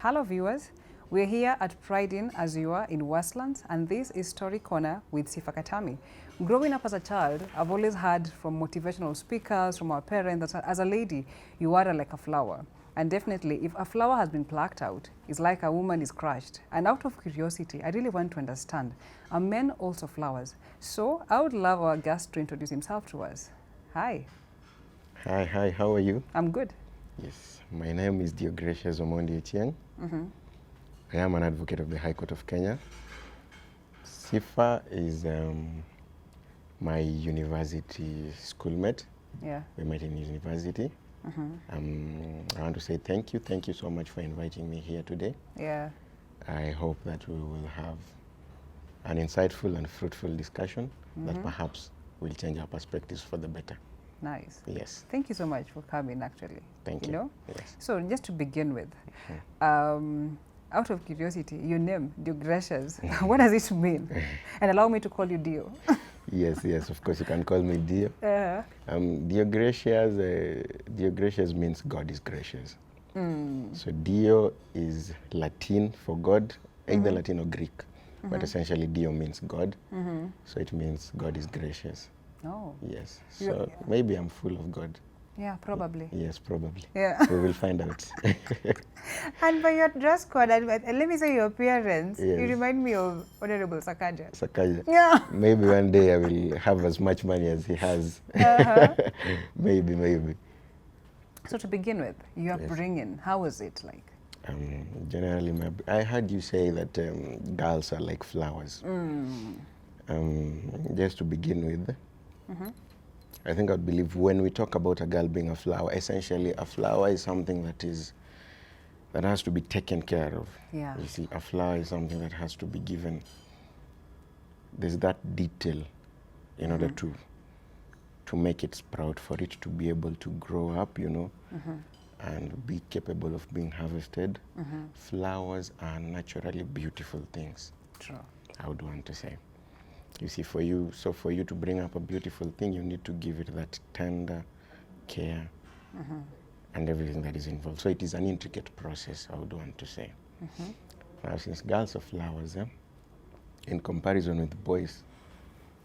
Hello viewers, we're here at Pride-In as you are in Westlands, and this is Story Corner with Sifa Katami. Growing up as a child, I've always heard from motivational speakers, from our parents, that as a lady, you are like a flower. And definitely, if a flower has been plucked out, it's like a woman is crushed. And out of curiosity, I really want to understand, are men also flowers? So I would love our guest to introduce himself to us. Hi. Hi, how are you? I'm good. Yes, my name is Deogratious Omondi. I am an advocate of the High Court of Kenya. Sifa is my university schoolmate. Yeah. We met in university. I want to say thank you so much for inviting me here today. Yeah. I hope that we will have an insightful and fruitful discussion that perhaps will change our perspectives for the better. Nice. Yes. Thank you so much for coming, actually. Thank you. You know? Yes. So just to begin with, out of curiosity, your name, Deogratious, what does it mean? And allow me to call you Dio. Yes, of course you can call me Dio. Deogratious means God is gracious. So Dio is Latin for God, either Latin or Greek, but essentially Dio means God. So it means God is gracious. Oh. Yes. So maybe I'm full of God. Yeah, probably. Yes, probably. Yeah. We will find out. And by your dress code, and let me say your appearance, Yes. you remind me of Honorable Sakaja. Sakaja. Yeah. Maybe one day I will have as much money as he has. Maybe. So to begin with, your upbringing, how was it like? Generally, I heard you say that girls are like flowers. Just to begin with, I think I would believe when we talk about a girl being a flower, essentially a flower is something that has to be taken care of. Yeah. You see, a flower is something that has to be given. There's that detail in order to make it sprout, for it to be able to grow up, you know, and be capable of being harvested. Flowers are naturally beautiful things. True. I would want to say. You see, for you to bring up a beautiful thing, you need to give it that tender care and everything that is involved. So it is an intricate process, I would want to say. Now, since girls are flowers, in comparison with boys,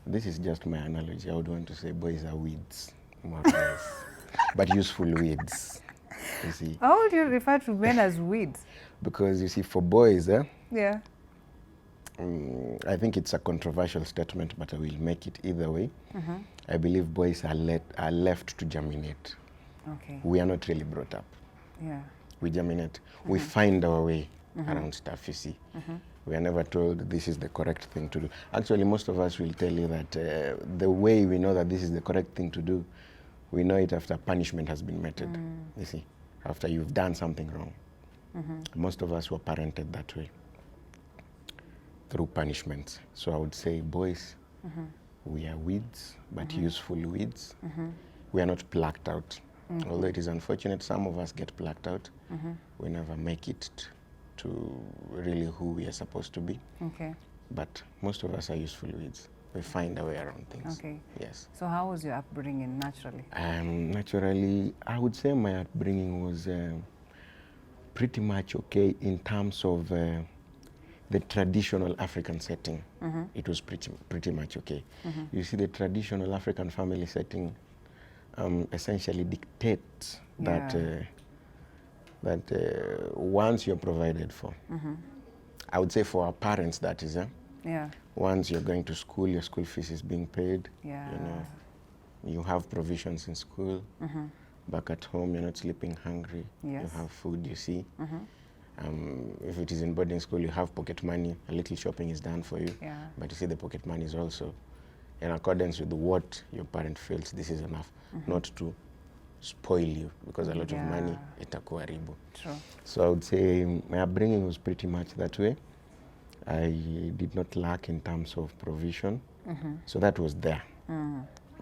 this is just my analogy. I would want to say boys are weeds, more or less, but useful weeds. You see. How would you refer to men as weeds? Because you see, for boys, Yeah. I think it's a controversial statement, but I will make it either way. I believe boys are left to germinate. Okay. We are not really brought up. Yeah. We germinate. We find our way around stuff, you see. We are never told this is the correct thing to do. Actually, most of us will tell you that the way we know that this is the correct thing to do, we know it after punishment has been meted, you see, after you've done something wrong. Most of us were parented that way, through punishments. So I would say, boys, we are weeds, but useful weeds. We are not plucked out. Although it is unfortunate, some of us get plucked out. We never make it to really who we are supposed to be. Okay. But most of us are useful weeds. We find our way around things. Okay. Yes. So how was your upbringing naturally? Naturally, I would say my upbringing was pretty much okay in terms of the traditional African setting. It was pretty much okay. You see, the traditional African family setting essentially dictates that once you're provided for, I would say for our parents, that is, Yeah. once you're going to school, your school fees is being paid. Yeah. You know, you have provisions in school. Back at home, you're not sleeping hungry. Yes. You have food, you see. If it is in boarding school, you have pocket money. A little shopping is done for you. Yeah. But you see, the pocket money is also in accordance with what your parent feels this is enough, not to spoil you, because a lot of money, itakuharibu. True. So I would say my upbringing was pretty much that way. I did not lack in terms of provision. So that was there.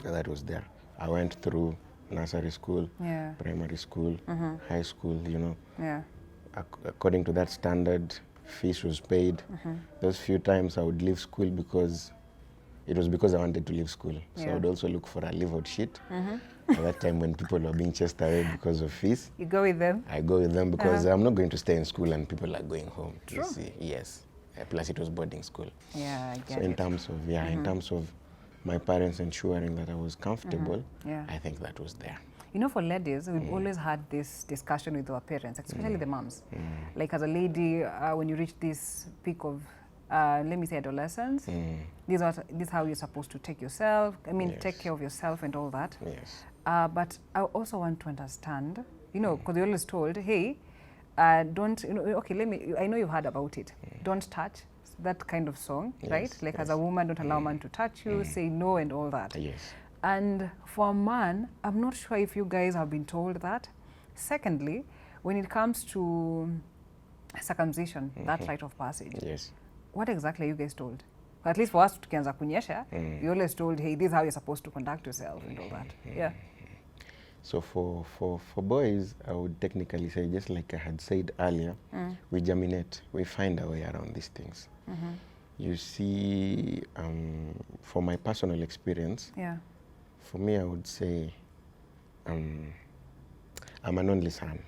That was there. I went through nursery school, primary school, high school, you know. Yeah. According to that standard, fees was paid. Those few times I would leave school because it was because I wanted to leave school. So Yeah. I would also look for a leave-out sheet. At that time when people were being chased away because of fees, You go with them? I go with them because I'm not going to stay in school and people are going home. True. You see, yes. Plus it was boarding school. Yeah, I get So in it. terms of, in terms of my parents ensuring that I was comfortable, Yeah. I think that was there. You know, for ladies, we've always had this discussion with our parents, especially the moms. Like as a lady, when you reach this peak of, let me say, adolescence, this is how you're supposed to take yourself. I mean, take care of yourself and all that. Yes. But I also want to understand, you know, because you're always told, hey, don't, you know, okay, I know you've heard about it. Don't touch, that kind of song, right? Like as a woman, don't allow a man to touch you, say no and all that. Yes. And for a man, I'm not sure if you guys have been told that. Secondly, when it comes to circumcision, that rite of passage, Yes. what exactly are you guys told? At least for us, tukianza kunyesha, you're always told, hey, this is how you're supposed to conduct yourself and all that. Yeah. So for boys, I would technically say, just like I had said earlier, we germinate, we find our way around these things. You see, for my personal experience, Yeah. for me, I would say I'm an only son.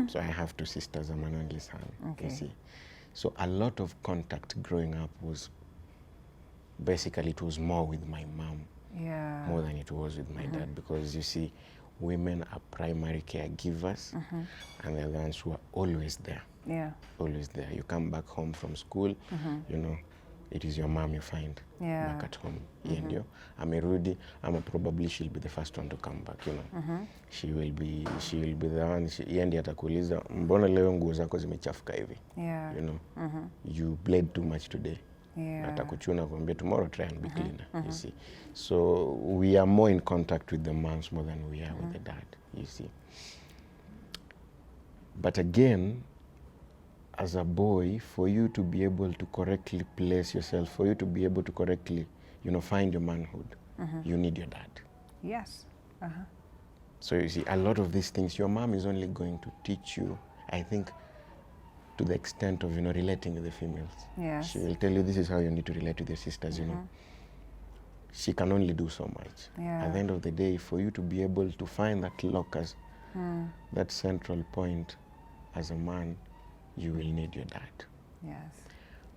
So I have two sisters, I'm an only son, Okay. you see. So a lot of contact growing up was, basically it was more with my mom, Yeah. more than it was with my dad, because you see, women are primary caregivers, and they're the ones who are always there. Yeah. Always there. You come back home from school, you know, it is your mom you find Yeah. back at home. And you, amerudi, probably she'll be the first one to come back, you know. She will be the one, yeye ndiye atakuuliza, mbona leo nguo zako zimechafuka hivi? Yeah. You know, you bled too much today. Yeah. Atakuchuna kuambia tomorrow try and be cleaner, you see. So we are more in contact with the moms more than we are with the dad, you see. But again, as a boy, for you to be able to correctly place yourself, for you to be able to correctly, you know, find your manhood, you need your dad. Yes. So you see, a lot of these things, your mom is only going to teach you, I think, to the extent of, you know, relating with the females. Yes. She will tell you this is how you need to relate with your sisters, you know. She can only do so much. Yeah. At the end of the day, for you to be able to find that locus, that central point as a man, you will need your dad. Yes.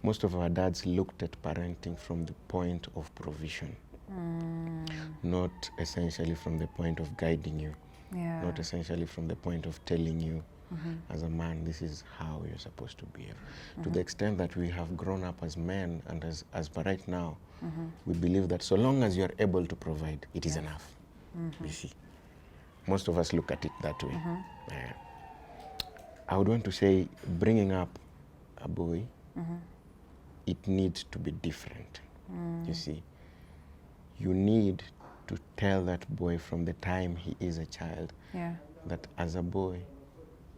Most of our dads looked at parenting from the point of provision, not essentially from the point of guiding you, Yeah. not essentially from the point of telling you, as a man, this is how you're supposed to behave. To the extent that we have grown up as men, and as per right now, we believe that so long as you're able to provide, it is enough. You see, most of us look at it that way. I would want to say, bringing up a boy, it needs to be different. You see, you need to tell that boy from the time he is a child, Yeah. that as a boy,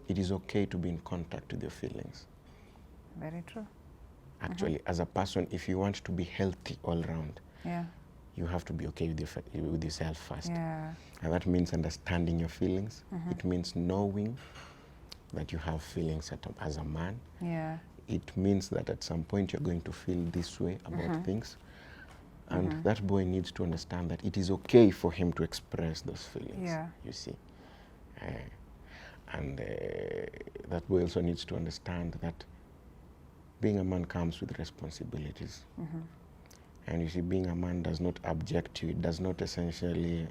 it is okay to be in contact with your feelings. Very true. Actually, as a person, if you want to be healthy all round, Yeah. you have to be okay with yourself first. Yeah. And that means understanding your feelings. It means knowing that you have feelings as a man. Yeah. It means that at some point you're going to feel this way about things. And that boy needs to understand that it is okay for him to express those feelings, Yeah. you see. And that boy also needs to understand that being a man comes with responsibilities. And you see, being a man does not abject you. It does not essentially,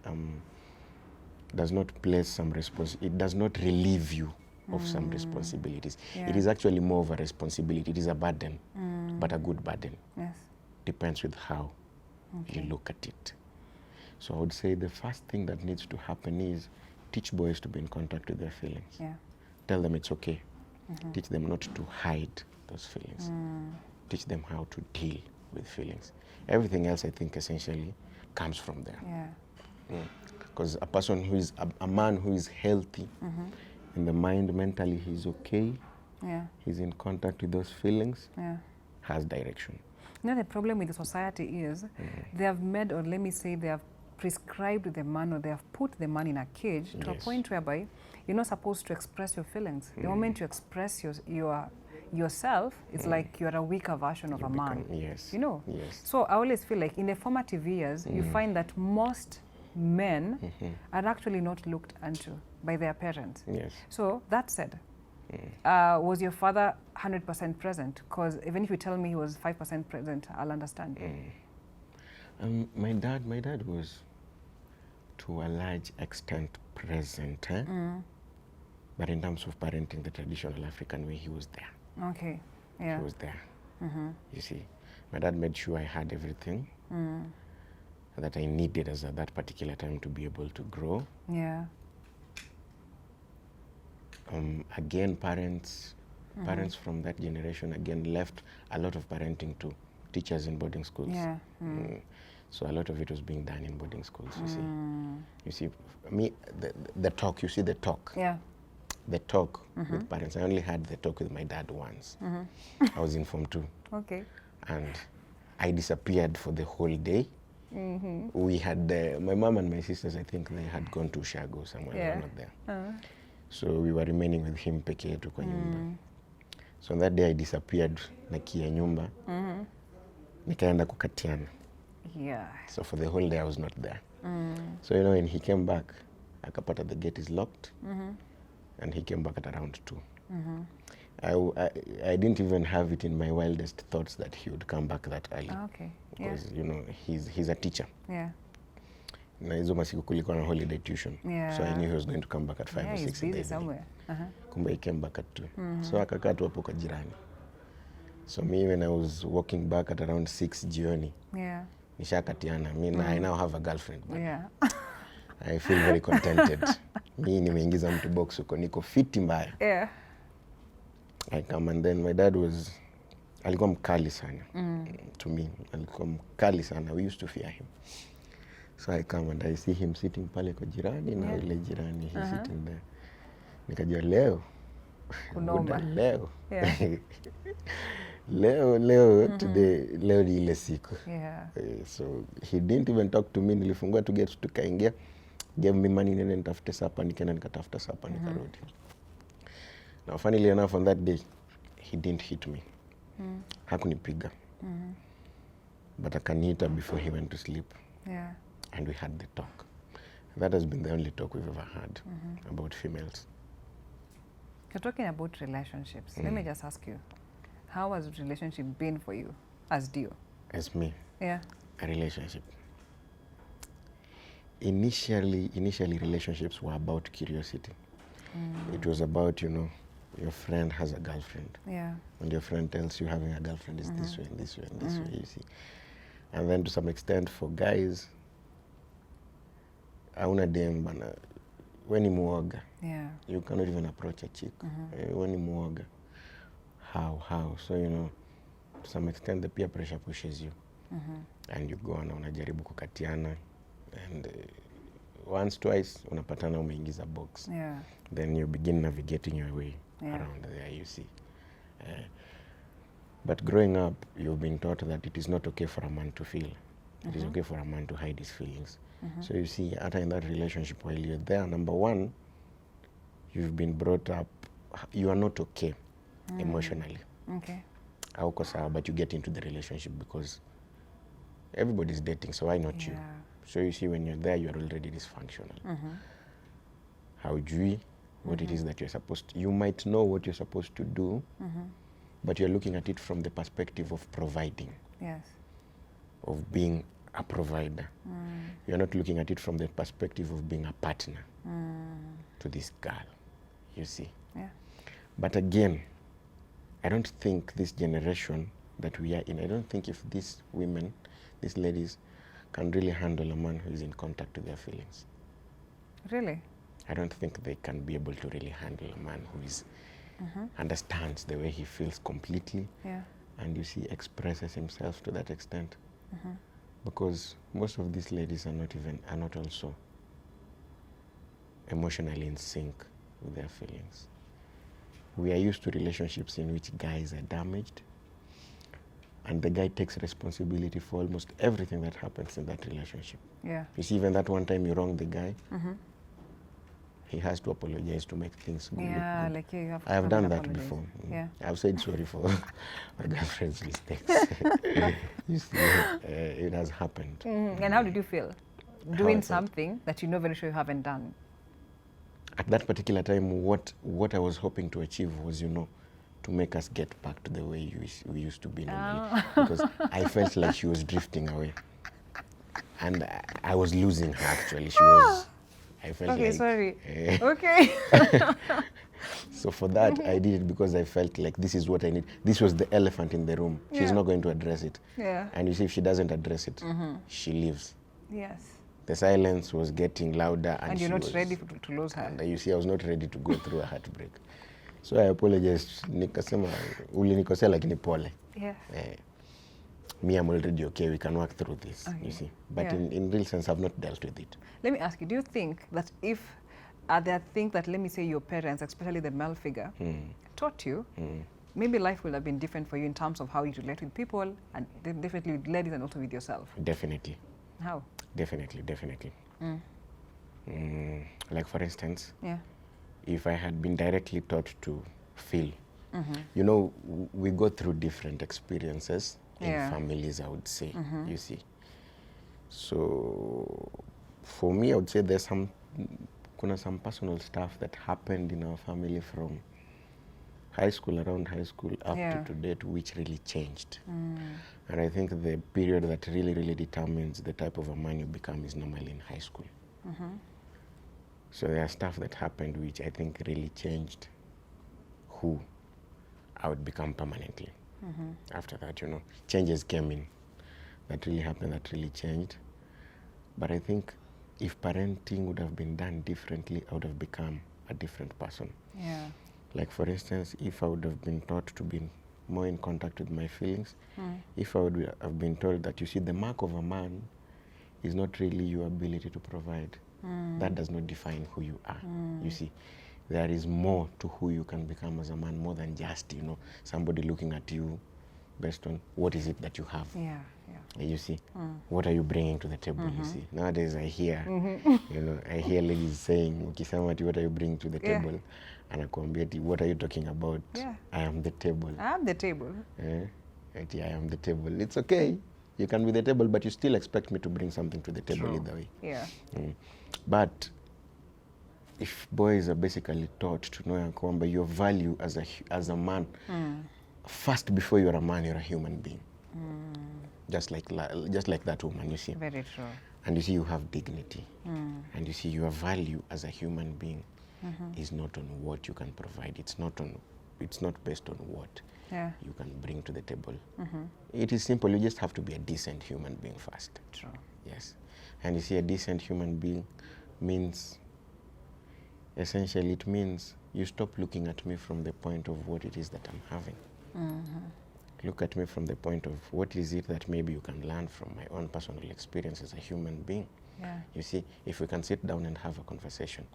does not place some it does not relieve you of some responsibilities. Yeah. It is actually more of a responsibility. It is a burden, but a good burden. Yes. Depends with how you look at it. So I would say the first thing that needs to happen is teach boys to be in contact with their feelings. Yeah. Tell them it's okay. Teach them not to hide those feelings. Teach them how to deal with feelings. Everything else, I think, essentially comes from there. Yeah. Because a person who is, a man who is healthy in the mind, mentally, he's okay, Yeah. he's in contact with those feelings, Yeah. has direction. You know, the problem with the society is they have made, or let me say, they have prescribed the man, or they have put the man in a cage to a Yes. point whereby you're not supposed to express your feelings. The moment you express your yourself, it's like you're a weaker version of a man. Yes. You know? Yes. So I always feel like in the formative years, you find that most men are actually not looked into by their parents. Yes. So that said, was your father 100% present? Because even if you tell me he was 5% present, I'll understand. My dad was to a large extent present, but in terms of parenting the traditional African way, he was there. Okay, yeah. He was there. You see, my dad made sure I had everything that I needed as at that particular time to be able to grow. Yeah. Again, parents from that generation again left a lot of parenting to teachers in boarding schools. Yeah. So a lot of it was being done in boarding schools. You see, me the talk. You see the talk. Yeah. The talk with parents. I only had the talk with my dad once. I was in Form 2. Okay. And I disappeared for the whole day. We had my mom and my sisters. I think they had gone to Shago somewhere. They were not there. So we were remaining with him peke yetu kwa nyumba. So on that day I disappeared na kia nyumba. Nikaenda kukatiana. Yeah. So for the whole day I was not there. So you know, when he came back, akapata the gate is locked. And he came back at around 2. I didn't even have it in my wildest thoughts that he would come back that early. Okay. Because you know, he's a teacher. Yeah. Na hizo masiku kulikuwa na holiday tuition. Yeah. So I knew he was going to come back at 5 or 6 he's in the busy evening. somewhere. Kumbe he came back at 2. So akakaa tu hapo kwa jirani. So me, when I was walking back at around 6 jioni, Yeah. nishakatiana. I now have a girlfriend. But Yeah. I feel very contented. Mi nimeingiza mtu box huko, niko fiti mbaya. Yeah. I come, and then my dad alikuwa mkali sana. To me, alikuwa mkali sana. We used to fear him. So I come and I see him sitting pale kwa jirani na ile jirani, he's sitting there. Nikajua leo. Kunoma. Leo. Yeah. leo today, leo ni ile siku. Yeah. So he didn't even talk to me. Nilifungua tu gate tukaingia. Gave me money nene nitafute sapa, nikaenda nikatafuta sapa nikarudi. Now funnily enough, on that day he didn't hit me. Hakunipiga. But akaniita before he went to sleep. Yeah. And we had the talk. That has been the only talk we've ever had about females. You're talking about relationships. Let me just ask you, how has relationship been for you as Dio? As me? Yeah. A relationship. Initially relationships were about curiosity. It was about, you know, your friend has a girlfriend. Yeah. And your friend tells you having a girlfriend is this way and this way and this way, you see. And then to some extent for guys, hauna dem bana, we ni muoga. Yeah. You cannot even approach a chick. We ni muoga. How? So, you know, to some extent the peer pressure pushes you. And you go na unajaribu kukatiana. And once, twice, unapatana umeingiza box. Yeah. Then you begin navigating your way around there, you see. But growing up, you've been taught that it is not okay for a man to feel. It is okay for a man to hide his feelings. So you see, after in that relationship, while you're there, number one, you've been brought up, you are not okay emotionally. Okay. Hauko sawa, but you get into the relationship because everybody's dating, so why not you? So you see, when you're there, you're already dysfunctional. Haujui what it is that you're supposed to, you might know what you're supposed to do, but you're looking at it from the perspective of providing. Yes. Of being a provider. You're not looking at it from the perspective of being a partner to this girl, you see. Yeah. But again, I don't think this generation that we are in, I don't think if these women, these ladies, can really handle a man who is in contact with their feelings. Really? I don't think they can be able to really handle a man who is understands the way he feels completely, and you see expresses himself to that extent. Because most of these ladies are not also emotionally in sync with their feelings. We are used to relationships in which guys are damaged, and the guy takes responsibility for almost everything that happens in that relationship. Yeah. You see, even that one time you wrong the guy, he has to apologize to make things look Yeah, good. like you have to I have come done and that apologize. before. Yeah. I've said sorry for my girlfriend's mistakes. You see, it has happened. And how did you feel I doing felt? something that you know very sure you haven't done? At that particular time, what I was hoping to achieve was, to make us get back to the way we used to be normally. Because I felt like she was drifting away. And I was losing her, actually. She was, I felt Okay, like... sorry. Okay. So for that, I did it because I felt like this is what I need. This was the elephant in the room. She's Yeah. not going to address it. Yeah. And you see, if she doesn't address it, she leaves. Yes. The silence was getting louder, and you're she not was, ready to lose her. And you see, I was not ready to go through a heartbreak. So I apologized. Nikasema, ulinikosea lakini pole. Yeah. Me, I'm already okay. We can work through this, Okay. you see. But Yeah. in real sense, I've not dealt with it. Let me ask you, do you think that if there are things that, let me say, your parents, especially the male figure, taught you, maybe life would have been different for you in terms of how you relate with people, and definitely with ladies and also with yourself? Definitely. How? Definitely. Like, for instance, Yeah. if I had been directly taught to feel, we go through different experiences in families, I would say, you see. So for me, I would say there's some personal stuff that happened in our family from around high school up to date, which really changed. And I think the period that really determines the type of a man you become is normally in high school. So there are stuff that happened which I think really changed who I would become permanently. After that, changes came in that really happened, that really changed. But I think if parenting would have been done differently, I would have become a different person. Yeah. Like, for instance, if I would have been taught to be more in contact with my feelings, if I would have been told that, you see, the mark of a man is not really your ability to provide. That does not define who you are. You see, there is more to who you can become as a man, more than just, somebody looking at you based on what is it that you have. Yeah. You see, what are you bringing to the table? You see, nowadays I hear, I hear ladies saying, "Ukisema ati what are you bringing to the table?" And akwambia ati, "What are you talking about?" Yeah. I am the table. I am the table. Ati, I am the table. It's okay. You can be the table, but you still expect me to bring something to the table. True. Either way. Yeah. But if boys are basically taught to know kwamba your value as a man, first, before you're a man, you're a human being. Just like that woman, you see. Very true. And you see, you have dignity. And you see, your value as a human being is not on what you can provide. It's not based on what you can bring to the table. It is simple. You just have to be a decent human being first. True. Yes. And you see, a decent human being means, essentially, it means you stop looking at me from the point of what it is that I'm having. Look at me from the point of what is it that maybe you can learn from my own personal experience as a human being. Yeah. You see, if we can sit down and have a conversation,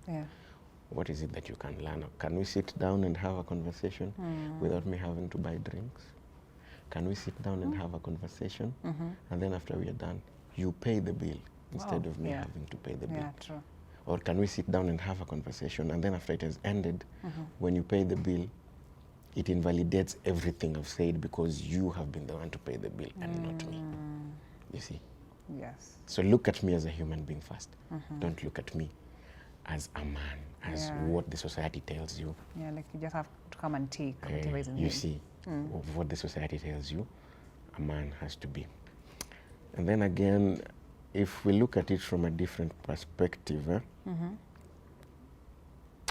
what is it that you can learn? Can we sit down and have a conversation without me having to buy drinks? Can we sit down and have a conversation, and then after we are done, you pay the bill instead of me having to pay the bill? Yeah, true. Or can we sit down and have a conversation, and then after it has ended, when you pay the bill, it invalidates everything I've said because you have been the one to pay the bill and not me. You see? Yes. So look at me as a human being first. Don't look at me as a man, as what the society tells you. Yeah, like you just have to come and take whatever is in You him. see, of what the society tells you, a man has to be. And then again, if we look at it from a different perspective,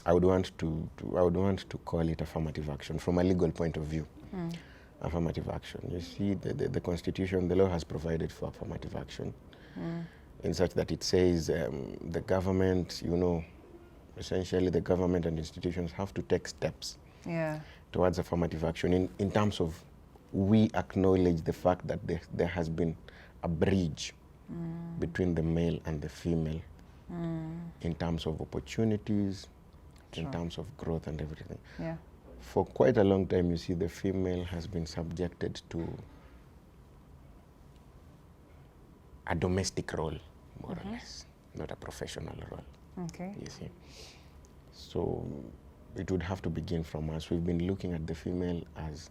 I would want to call it affirmative action from a legal point of view. Affirmative action. You see, the Constitution, the law has provided for affirmative action in such that it says the government, essentially the government and institutions have to take steps towards affirmative action in terms of we acknowledge the fact that there has been a bridge between the male and the female in terms of opportunities, in terms of growth and everything. Yeah. For quite a long time, you see, the female has been subjected to a domestic role, more or less, not a professional role. Okay. You see. So it would have to begin from us. We've been looking at the female as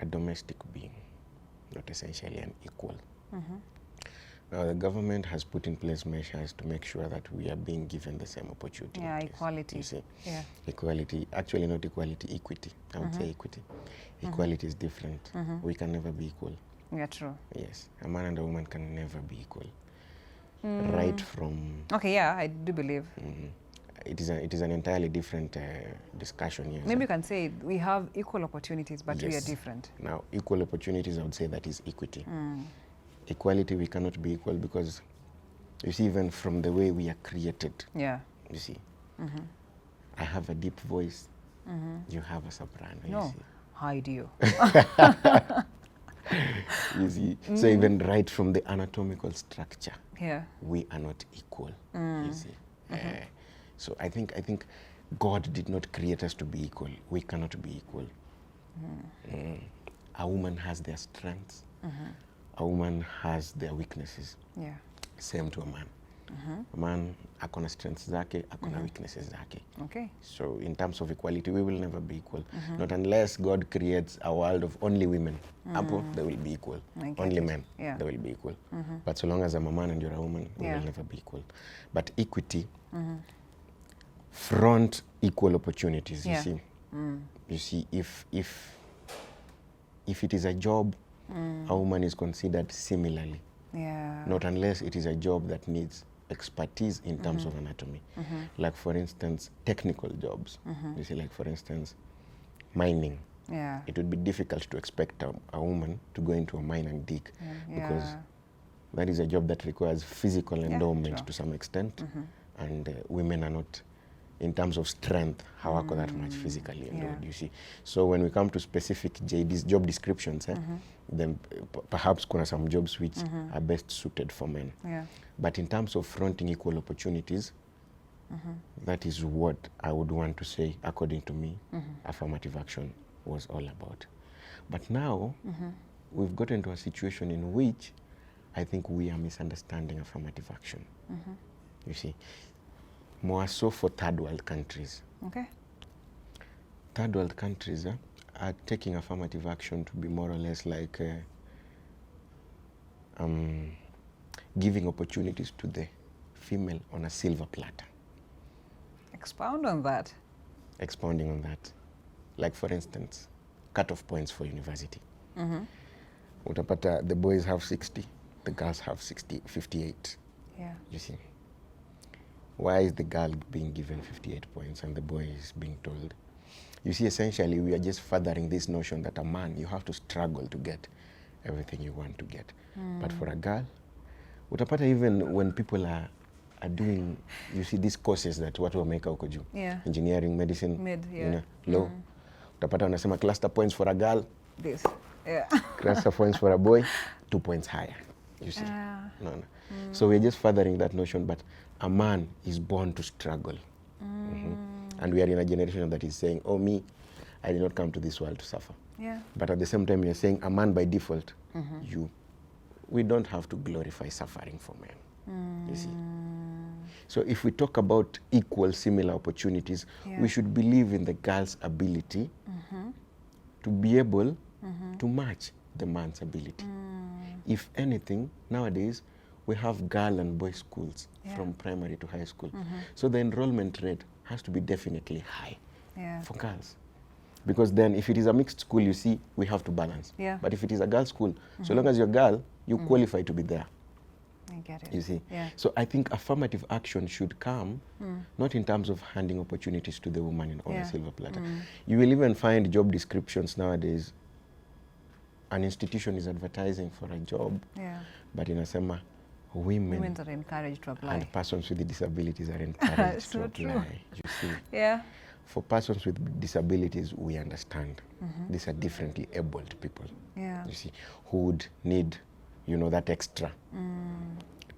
a domestic being, not essentially an equal. Now the government has put in place measures to make sure that we are being given the same opportunities. Yeah, equality. You see, Yeah. equality, actually not equality, equity. I would say equity. Equality is different. We can never be equal. Yeah, true. Yes, a man and a woman can never be equal. Right from... Okay, yeah, I do believe. It is an entirely different discussion here. Maybe you can say we have equal opportunities, but we are Yes. different. Now, equal opportunities, I would say that is equity. Equality, we cannot be equal because, you see, even from the way we are created, Yeah. you see, I have a deep voice, you have a soprano, No, you see. how do you? You see, so even right from the anatomical structure, Yeah. we are not equal, you see. So I think God did not create us to be equal. We cannot be equal. A woman has their strengths. A woman has their weaknesses. Yeah. Same to a man. A man akona strengths zake, akona weaknesses zake. Okay. So in terms of equality, we will never be equal. Not unless God creates a world of only women. Apple, they will be equal. I get Only it. men, Yeah. they will be equal. But so long as I'm a man and you're a woman, we Yeah. will never be equal. But equity, front equal opportunities, Yeah. you see. You see, if it is a job, a woman is considered similarly. Yeah. Not unless it is a job that needs expertise in terms of anatomy. Like, for instance, technical jobs. You see, like, for instance, mining. Yeah. It would be difficult to expect a woman to go into a mine and dig because Yeah. that is a job that requires physical endowment sure. to some extent, and women are not, in terms of strength, hawako that much physically endowed, you see. So when we come to specific JD's job descriptions, then perhaps kuna some jobs which are best suited for men. Yeah. But in terms of fronting equal opportunities, that is what I would want to say, according to me, affirmative action was all about. But now, we've gotten to a situation in which I think we are misunderstanding affirmative action. You see, more so for third world countries. Okay. Third world countries are taking affirmative action to be more or less like giving opportunities to the female on a silver platter. Expound on that. Expounding on that. Like, for instance, cut-off points for university. Utapata the boys have 60, the girls have 58. Yeah. You see. Why is the girl being given 58 points and the boy is being told? You see, essentially, we are just furthering this notion that a man, you have to struggle to get everything you want to get. But for a girl, utapata even when people are doing, you see, these courses that watu wameka huko juu. Yeah. Engineering, medicine, Mid, yeah. you know, law. Utapata wanasema cluster points for a girl, This. Yeah. cluster points for a boy, 2 points higher. You see. No. So we're just furthering that notion, but a man is born to struggle. And we are in a generation that is saying, oh, me, I did not come to this world to suffer. Yeah. But at the same time, you're saying a man by default, we don't have to glorify suffering for men, you see. So if we talk about equal, similar opportunities, Yeah. we should believe in the girl's ability to be able to match the man's ability. If anything, nowadays, we have girl and boy schools from primary to high school. So the enrollment rate has to be definitely high for girls. Because then if it is a mixed school, you see, we have to balance. Yeah. But if it is a girl's school, so long as you're a girl, you qualify to be there. I get it. You see. Yeah. So I think affirmative action should come not in terms of handing opportunities to the woman on a silver platter. You will even find job descriptions nowadays. An institution is advertising for a job, but inasema women are encouraged to apply. and persons with disabilities are encouraged So to apply. true. You see. Yeah. For persons with disabilities, we understand. These are differently abled people. Yeah. You see, who would need, you know, that extra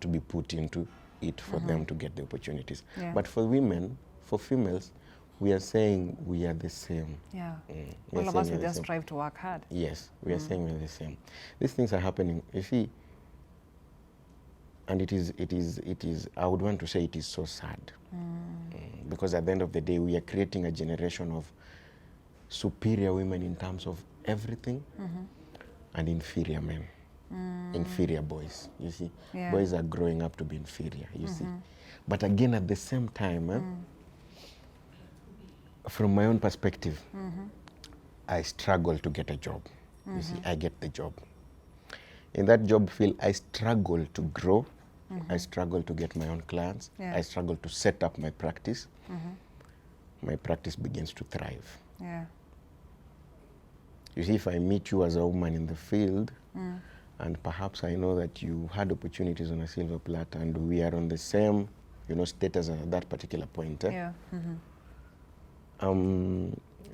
to be put into it for them to get the opportunities. Yeah. But for women, for females, we are saying we are the same. Yeah. We are All of saying us we will are the just same. strive to work hard. Yes, we are saying we're the same. These things are happening. You see, And it is, I would want to say it is so sad. Because at the end of the day, we are creating a generation of superior women in terms of everything, and inferior men, inferior boys, you see. Yeah. Boys are growing up to be inferior, you see. But again, at the same time, from my own perspective, I struggle to get a job. You see, I get the job. In that job field, I struggle to grow. I struggle to get my own clients. Yeah. I struggle to set up my practice. My practice begins to thrive. Yeah. You see, if I meet you as a woman in the field, and perhaps I know that you had opportunities on a silver platter, and we are on the same, status at that particular point, Yeah.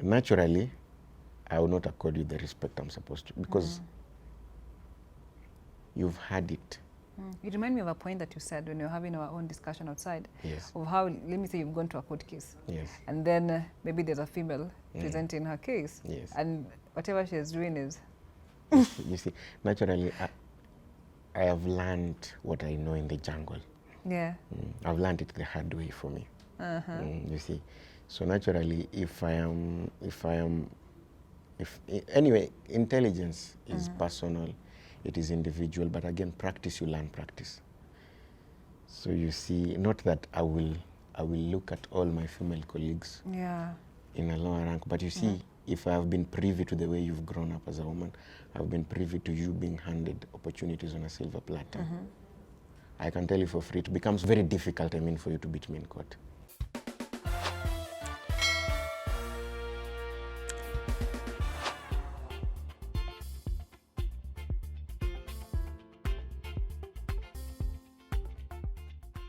naturally, I will not accord you the respect I'm supposed to, because you've had it. You remind me of a point that you said when we were having our own discussion outside. Yes. Of how, let me say, you've gone to a court case. Yes. And then maybe there's a female presenting her case. Yes. And whatever she is doing is... You see, naturally, I have learned what I know in the jungle. Yeah. I've learned it the hard way for me. You see, so naturally, anyway, intelligence is personal, it is individual, but again, practice, you learn practice. So you see, not that I will look at all my female colleagues in a lower rank, but you see, if I have been privy to the way you've grown up as a woman, I've been privy to you being handed opportunities on a silver platter. I can tell you for free, it becomes very difficult, for you to beat me in court.